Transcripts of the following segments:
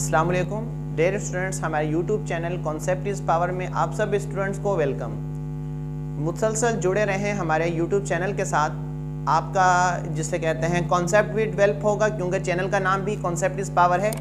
अस्सलाम वालेकुम dear students, हमारे YouTube channel concept is power में आप सब स्टूडेंट्स को वेलकम। मुसलसल जुड़े रहें हमारे यूट्यूब चैनल के साथ। आपका जिसे कहते हैं कॉन्सेप्ट भी डेवलप होगा, क्योंकि चैनल का नाम भी कॉन्सेप्ट इज़ पावर है,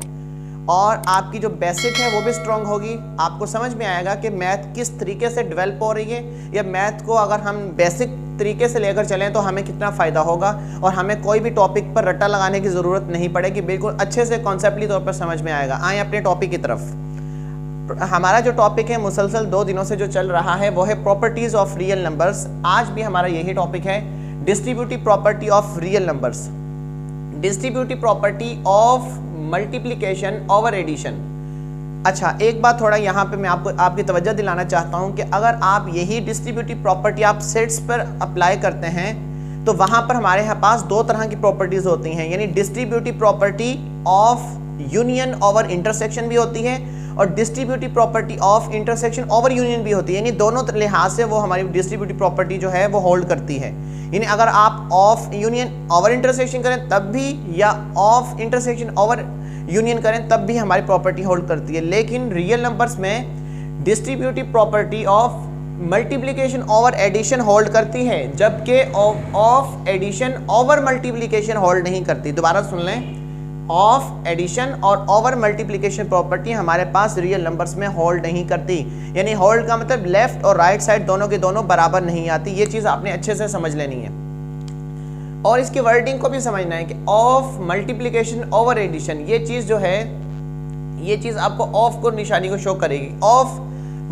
और आपकी जो बेसिक है वो भी स्ट्रॉन्ग होगी। आपको समझ में आएगा कि मैथ किस तरीके से डेवलप हो रही है, या मैथ को अगर हम बेसिक तरीके से लेकर चलें तो हमें कितना फ़ायदा होगा, और हमें कोई भी टॉपिक पर रट्टा लगाने की ज़रूरत नहीं पड़ेगी, बिल्कुल अच्छे से कॉन्सेप्टली तौर पर समझ में आएगा। आए अपने टॉपिक की तरफ। हमारा जो टॉपिक है मुसलसल 2 दिनों से जो चल रहा है वो है प्रॉपर्टीज़ ऑफ रियल नंबर्स। आज भी हमारा यही टॉपिक है, distributive property of real numbers, distributive property of multiplication over addition. अच्छा, एक बात थोड़ा यहाँ पे मैं आपकी तवज्जो दिलाना चाहता हूँ कि अगर आप यही डिस्ट्रीब्यूटिव प्रॉपर्टी आप सेट्स पर अप्लाई करते हैं तो वहाँ पर हमारे यहाँ पास 2 तरह की प्रॉपर्टीज़ होती हैं, यानी distributive property of union over intersection भी होती है, और distributive property of intersection over union भी होती है। यानी दोनों लिहाज से वो हमारी डिस्ट्रीब्यूटिव प्रॉपर्टी जो है वो होल्ड करती है। यानी अगर आप ऑफ यूनियन ओवर इंटरसेक्शन करें तब भी, या ऑफ इंटरसेक्शन ओवर यूनियन करें तब भी हमारी प्रॉपर्टी होल्ड करती है। लेकिन रियल नंबर्स में distributive property of multiplication over addition hold करती है, जबकि of addition over multiplication hold नहीं करती। दोबारा सुन लें, ऑफ एडिशन और ओवर मल्टीप्लिकेशन प्रॉपर्टी हमारे पास रियल नंबर्स में होल्ड नहीं करती। यानी होल्ड का मतलब लेफ्ट और राइट साइड दोनों के दोनों बराबर नहीं आती। ये चीज़ आपने अच्छे से समझ लेनी है, और इसकी वर्डिंग को भी समझना है कि ऑफ मल्टीप्लिकेशन ओवर एडिशन, ये चीज़ जो है, ये चीज़ आपको ऑफ को निशानी को शो करेगी, ऑफ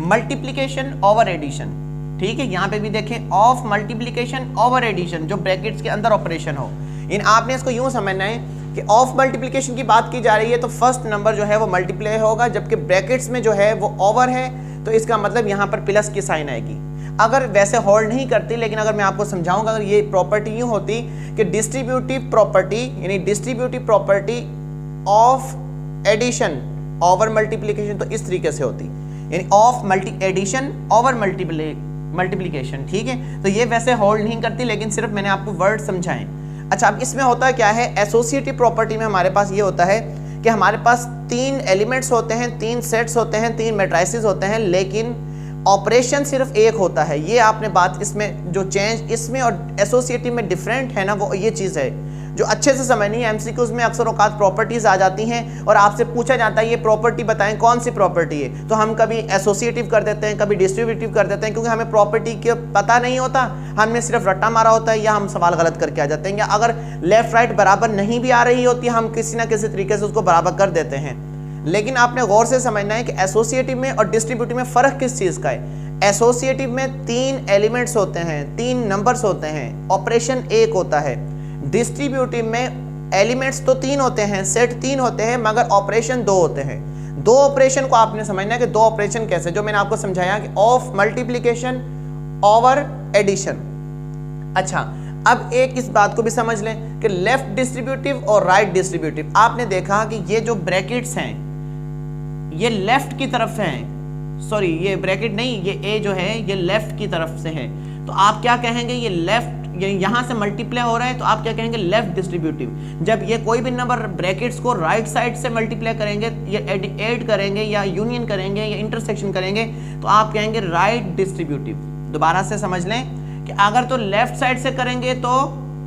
मल्टीप्लिकेशन ओवर एडिशन। ठीक है, यहाँ पे भी देखें, ऑफ मल्टीप्लिकेशन ओवर एडिशन, जो ब्रैकेट्स के अंदर ऑपरेशन हो। इन आपने इसको यूँ समझना है कि ऑफ मल्टीप्लिकेशन की बात की जा रही है तो फर्स्ट नंबर जो है वो मल्टीप्लाई होगा, जबकि ब्रैकेट्स में जो है वो ओवर है, तो इसका मतलब यहाँ पर प्लस की साइन आएगी। अगर वैसे होल्ड नहीं करती, लेकिन अगर मैं आपको समझाऊंगा, अगर ये प्रॉपर्टी यूँ होती कि डिस्ट्रीब्यूटिव प्रॉपर्टी, यानी distributive property of addition over multiplication, तो इस तरीके से होती, यानी ऑफ एडिशन ओवर मल्टीप्लिकेशन। ठीक है, तो ये वैसे होल्ड नहीं करती, लेकिन सिर्फ मैंने आपको वर्ड समझाएं। अच्छा, अब इसमें होता क्या है, एसोसिएटिव प्रॉपर्टी में हमारे पास ये होता है कि हमारे पास 3 एलिमेंट्स होते हैं, 3 सेट्स होते हैं, 3 मैट्रिसेस होते हैं, लेकिन ऑपरेशन सिर्फ एक होता है। ये आपने बात, इसमें जो चेंज इसमें और एसोसिएटिव में डिफरेंट है ना, वो ये चीज़ है जो अच्छे से समझनी है। एमसीक्यूज़ में अक्सर औकात प्रॉपर्टीज़ आ जाती हैं और आपसे पूछा जाता है ये प्रॉपर्टी बताएं कौन सी प्रॉपर्टी है, तो हम कभी एसोसिएटिव कर देते हैं, कभी डिस्ट्रीब्यूटिव कर देते हैं, क्योंकि हमें प्रॉपर्टी के पता नहीं होता, हमने सिर्फ रट्टा मारा होता है, या हम सवाल गलत करके आ जाते हैं, या अगर लेफ्ट राइट बराबर नहीं भी आ रही होती, हम किसी ना किसी तरीके से उसको बराबर कर देते हैं। लेकिन आपने गौर से समझना है कि एसोसिएटिव में और डिस्ट्रीब्यूटिव में फ़र्क किस चीज़ का है। एसोसिएटिव में 3 एलिमेंट्स होते हैं, 3 नंबर्स होते हैं, ऑपरेशन एक होता है। डिस्ट्रीब्यूटिव में एलिमेंट्स तो 3 होते हैं, सेट 3 होते हैं, मगर ऑपरेशन 2 होते हैं। 2 ऑपरेशन को आपने समझना है कि 2 ऑपरेशन कैसे, जो मैंने आपको समझाया कि ऑफ मल्टीप्लिकेशन ओवर एडिशन। अच्छा, अब एक इस बात को भी समझ लें कि लेफ्ट डिस्ट्रीब्यूटिव और राइट डिस्ट्रीब्यूटिव। आपने देखा कि ये जो ब्रैकेट्स हैं ये लेफ्ट की तरफ से हैं, सॉरी ये ब्रैकेट नहीं, ये ए जो है ये लेफ्ट की तरफ से है, तो आप क्या कहेंगे, ये लेफ्ट, यहाँ से मल्टीप्लाई हो रहा है तो आप क्या कहेंगे, लेफ्ट डिस्ट्रीब्यूटिव। जब ये कोई भी नंबर ब्रैकेट्स को राइट साइड से मल्टीप्लाई करेंगे, या ऐड करेंगे, या यूनियन करेंगे, या इंटरसेक्शन करेंगे, तो आप कहेंगे राइट डिस्ट्रीब्यूटिव। दोबारा से समझ लें कि अगर तो लेफ्ट साइड से करेंगे तो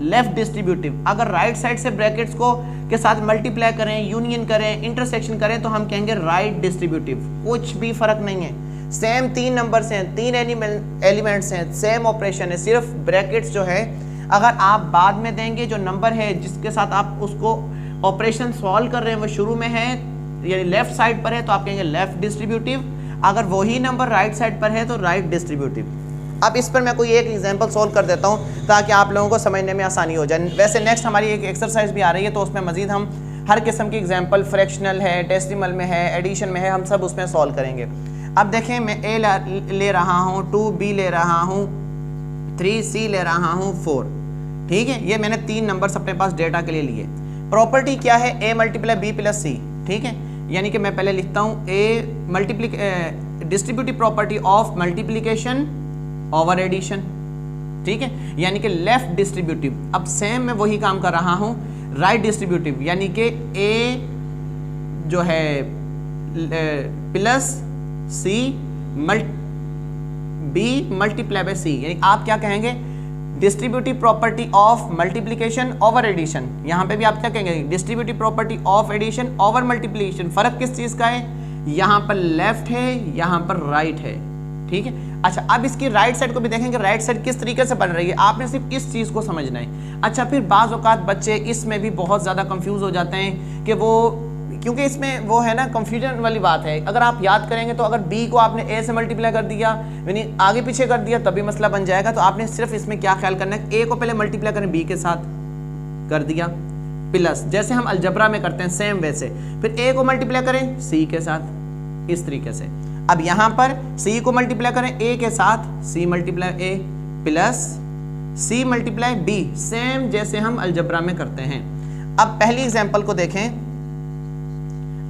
लेफ्ट डिस्ट्रीब्यूटिव, अगर राइट साइड से ब्रैकेट्स को के साथ मल्टीप्लाई करें, यूनियन करें, इंटरसेक्शन करें, तो हम कहेंगे राइट डिस्ट्रीब्यूटिव। कुछ भी फर्क नहीं है, सेम 3 नंबर्स हैं, 3 एलिमेंट्स हैं, सेम ऑपरेशन है, सिर्फ ब्रैकेट्स जो है अगर आप बाद में देंगे, जो नंबर है जिसके साथ आप उसको ऑपरेशन सॉल्व कर रहे हैं वो शुरू में है, यानी लेफ्ट साइड पर है, तो आप कहेंगे लेफ्ट डिस्ट्रीब्यूटिव। अगर वही नंबर राइट साइड पर है तो राइट डिस्ट्रीब्यूटिव। अब इस पर मैं कोई एक एग्जांपल सॉल्व कर देता हूं ताकि आप लोगों को समझने में आसानी हो जाए। वैसे नेक्स्ट हमारी एक एक्सरसाइज भी आ रही है, तो उसमें मजीद हम हर किस्म की एग्जांपल, फ्रैक्शनल है, डेसिमल में है, एडिशन में है, हम सब उसमें सॉल्व करेंगे। अब देखें, मैं ए ले रहा हूँ, 2b ले रहा हूँ, 3c ले रहा हूँ, 4। ठीक है, ये मैंने 3 नंबर्स अपने पास डेटा के लिए लिए। प्रॉपर्टी क्या है, a multiply b plus c। ठीक है, यानी कि मैं पहले लिखता हूँ a distributive property of multiplication over addition. ठीक है, यानी कि लेफ्ट डिस्ट्रीब्यूटिव। अब सेम मैं वही काम कर रहा हूँ राइट डिस्ट्रीब्यूटिव, यानी कि a जो है plus C B multiply by C, यानी आप क्या कहेंगे, distributive property of multiplication over addition. यहाँ पे भी आप क्या कहेंगे, distributive property of addition over multiplication. फर्क किस चीज का है, यहाँ पर लेफ्ट है, यहाँ पर राइट है, ठीक है। अच्छा, अब इसकी राइट साइड को भी देखेंगे, राइट साइड किस तरीके से बन रही है, आपने सिर्फ इस चीज को समझना है। अच्छा, फिर बाज औकात बच्चे इसमें भी बहुत ज्यादा कंफ्यूज हो जाते हैं कि वो, क्योंकि इसमें वो है ना कंफ्यूजन वाली बात है। अगर आप याद करेंगे तो अगर b को आपने a से मल्टीप्लाई कर दिया, यानी आगे पीछे कर दिया, तभी मसला बन जाएगा। तो आपने सिर्फ इसमें क्या ख्याल करना है, a को पहले मल्टीप्लाई करें b के साथ, कर दिया, प्लस जैसे हम अलजबरा में करते हैं सेम वैसे, फिर a को मल्टीप्लाई करें c के साथ, इस तरीके से। अब यहां पर c को मल्टीप्लाई करें a के साथ, c multiply a plus c multiply b, same जैसे हम अलजबरा में करते हैं। अब पहली एग्जांपल को देखें,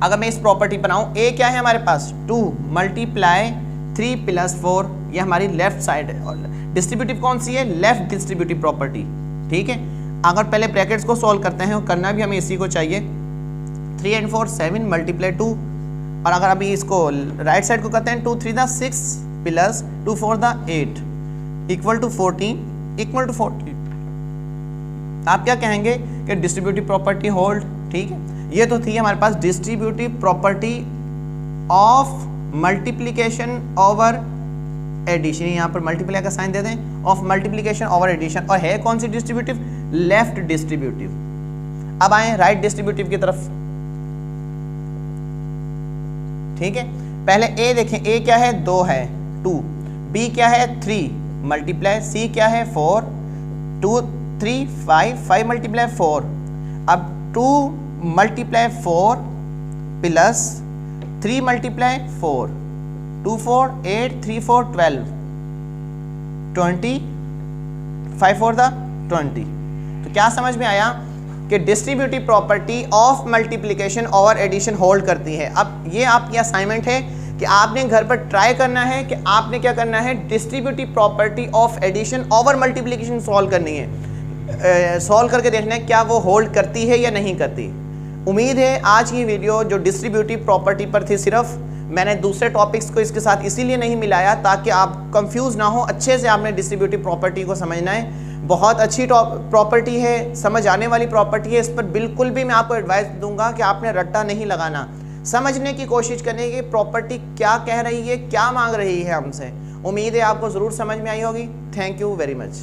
अगर मैं इस प्रॉपर्टी बनाऊं, a क्या है हमारे पास 2 मल्टीप्लाई 3 प्लस 4, ये हमारी लेफ्ट साइड है, और डिस्ट्रीब्यूटिव कौन सी है, लेफ्ट डिस्ट्रीब्यूटिव प्रॉपर्टी, ठीक है। अगर पहले ब्रैकेट्स को सॉल्व करते हैं, और करना भी हमें इसी को चाहिए, 3 and 4 7 मल्टीप्लाई 2, और अगर अभी इसको राइट साइड को करते हैं, 2 3 6 plus 2 4 8 equal to 14 equal to 40। आप क्या कहेंगे कि डिस्ट्रीब्यूटिव प्रॉपर्टी होल्ड, ठीक है। ये तो थी हमारे पास distributive property of multiplication over addition, यहाँ पर मल्टीप्लाई का साइन दे दें, ऑफ मल्टीप्लिकेशन ओवर एडिशन, और है कौन सी डिस्ट्रीब्यूटिव, लेफ्ट डिस्ट्रीब्यूटिव। अब आए राइट डिस्ट्रीब्यूटिव की तरफ, ठीक है। पहले a देखें, a क्या है 2 है 2, b क्या है 3 मल्टीप्लाई, c क्या है 4 2 3 5 मल्टीप्लाई 4, अब 2 मल्टीप्लाई 4 प्लस 3 मल्टीप्लाई 4, 2 4 8 3 4 12 20 5 4 20। तो क्या समझ में आया कि distributive property of multiplication over addition hold करती है। अब ये आपकी असाइनमेंट है कि आपने घर पर ट्राई करना है कि आपने क्या करना है, distributive property of addition over multiplication solve करनी है, सॉल्व करके देखना है क्या वो होल्ड करती है या नहीं करती। उम्मीद है आज की वीडियो जो डिस्ट्रीब्यूटिव प्रॉपर्टी पर थी, सिर्फ मैंने दूसरे टॉपिक्स को इसके साथ इसीलिए नहीं मिलाया ताकि आप कंफ्यूज ना हो, अच्छे से आपने डिस्ट्रीब्यूटिव प्रॉपर्टी को समझना है। बहुत अच्छी प्रॉपर्टी है, समझ आने वाली प्रॉपर्टी है, इस पर बिल्कुल भी मैं आपको एडवाइस दूंगा कि आपने रट्टा नहीं लगाना, समझने की कोशिश करने की प्रॉपर्टी क्या कह रही है, क्या मांग रही है हमसे। उम्मीद है आपको ज़रूर समझ में आई होगी। Thank you very much.